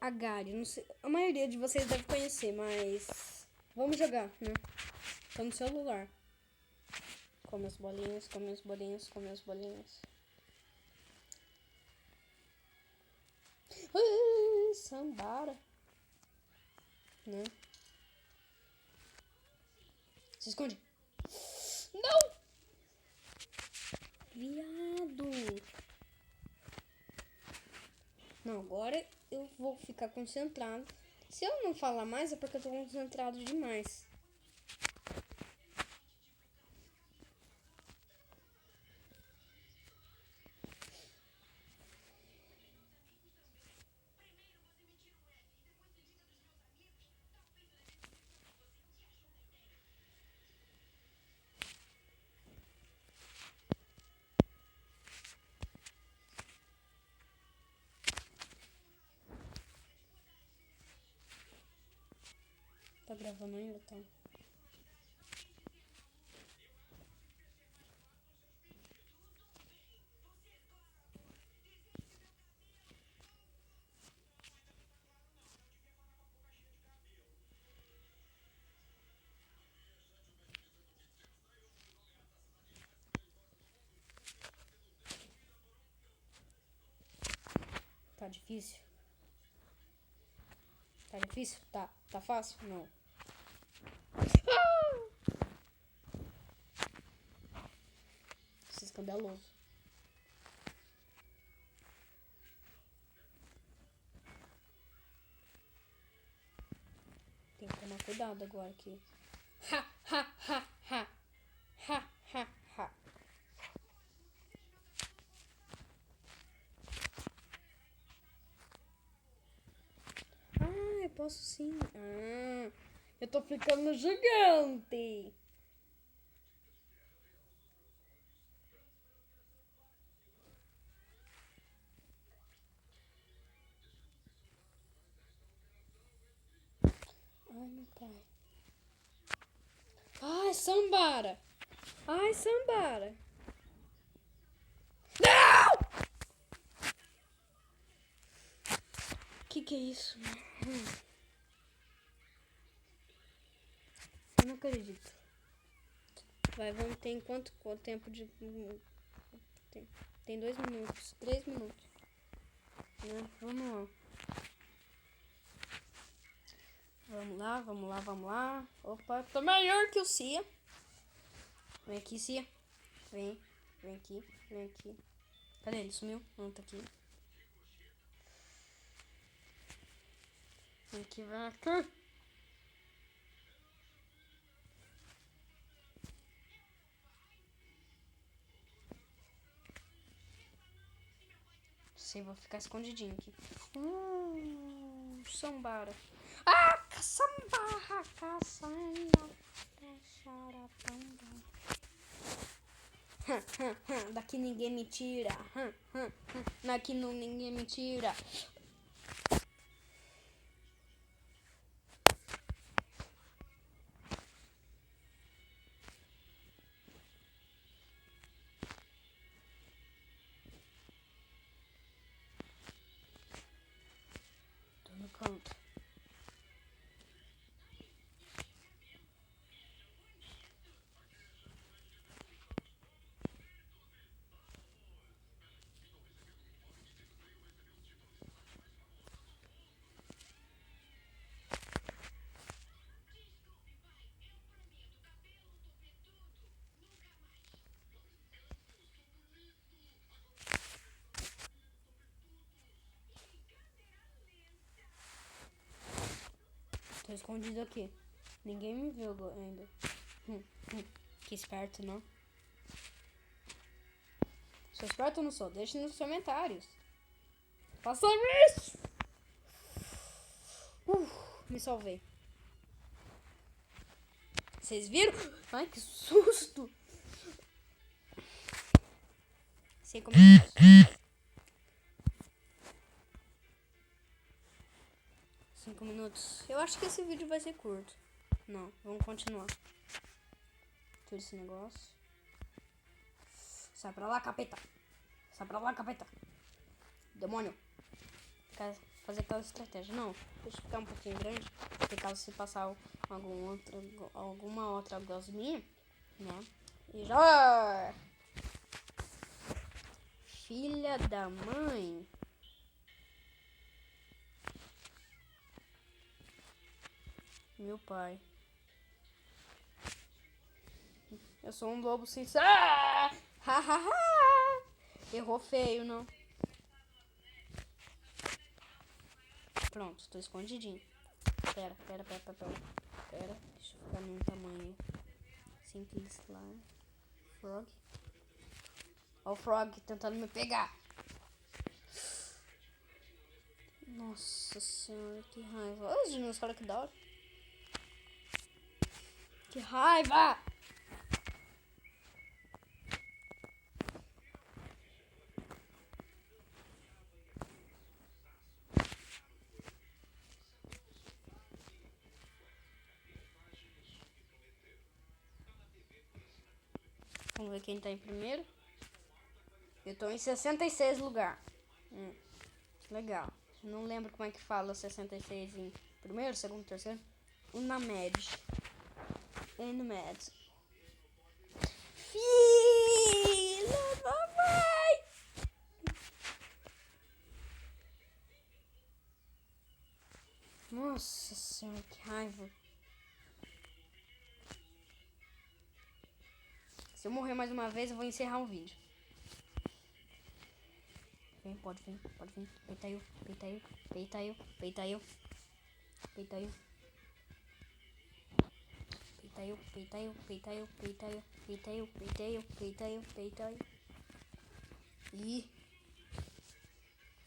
Agari. Não sei, a maioria de vocês deve conhecer, mas vamos jogar, né? Tô no celular. Come as bolinhas, come as bolinhas, come as bolinhas. Sambara. Né? Se esconde. Não! Viado. Não, agora eu vou ficar concentrado. Se eu não falar mais é porque eu tô concentrado demais. Tá gravando ainda, tá? Tá difícil? Tá difícil? Tá. Tá fácil? Não. Isso é escandaloso. Tem que tomar cuidado agora aqui. Ha, ha, ha, ha. Ha, ha, ha. Ah, eu posso sim. Ah, eu tô ficando gigante. Ai, meu pai. Ai, Sambara. Ai, Sambara. Não! Que é isso? Eu não acredito. Vai, vamos ter quanto tempo de... Tem 2 minutos, 3 minutos. Né? Vamos lá. Vamos lá, vamos lá, vamos lá. Opa, tô melhor que o Cia. Vem aqui, Cia. Vem, vem aqui, vem aqui. Cadê ele? Sumiu? Não, tá aqui. Vem aqui, vem aqui. Sei, vou ficar escondidinho aqui. Sambara. Ah, caçambarra, caçamba. Daqui ninguém me tira. Daqui ninguém me tira. Tô no canto. Tô escondido aqui. Ninguém me viu ainda. Que esperto, não? Sou esperto ou não sou? Deixe nos comentários. Faça isso! Me salvei. Vocês viram? Ai, que susto! 5 minutos. 5 minutos. Eu acho que esse vídeo vai ser curto. Não, vamos continuar. Tira esse negócio. Sai pra lá, capeta. Sai pra lá, capeta. Demônio. fazer aquela estratégia. Não, deixa eu ficar um pouquinho grande. Porque caso se passar alguma outra gosminha, né? E já... Filha da mãe. Meu pai. Eu sou um lobo sincero. Errou feio, não? Pronto, tô escondidinho. Pera. Deixa eu ficar num tamanho simples lá. Frog. Ó o Frog tentando me pegar. Nossa senhora, que raiva. Olha os dinossauros, que da hora. Que raiva! Vamos ver quem tá em primeiro. Eu tô em 66 lugar. Legal. Não lembro como é que fala 66 em primeiro, segundo, terceiro. Na média. No médio. Filha da mãe! Nossa senhora, que raiva. Se eu morrer mais uma vez, eu vou encerrar o vídeo. Vem, pode vir. Peita eu. Ih.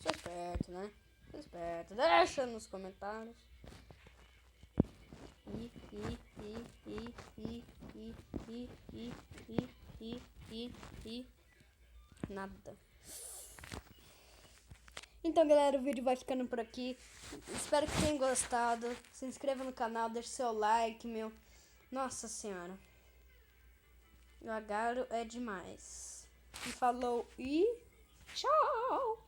Sou esperto, né? Sou esperto. Deixa nos comentários. Nada. Então, galera, o vídeo vai ficando por aqui. Espero que tenham gostado. Se inscreva no canal, deixe seu like, meu. Nossa senhora. O Agaro é demais. E falou e tchau!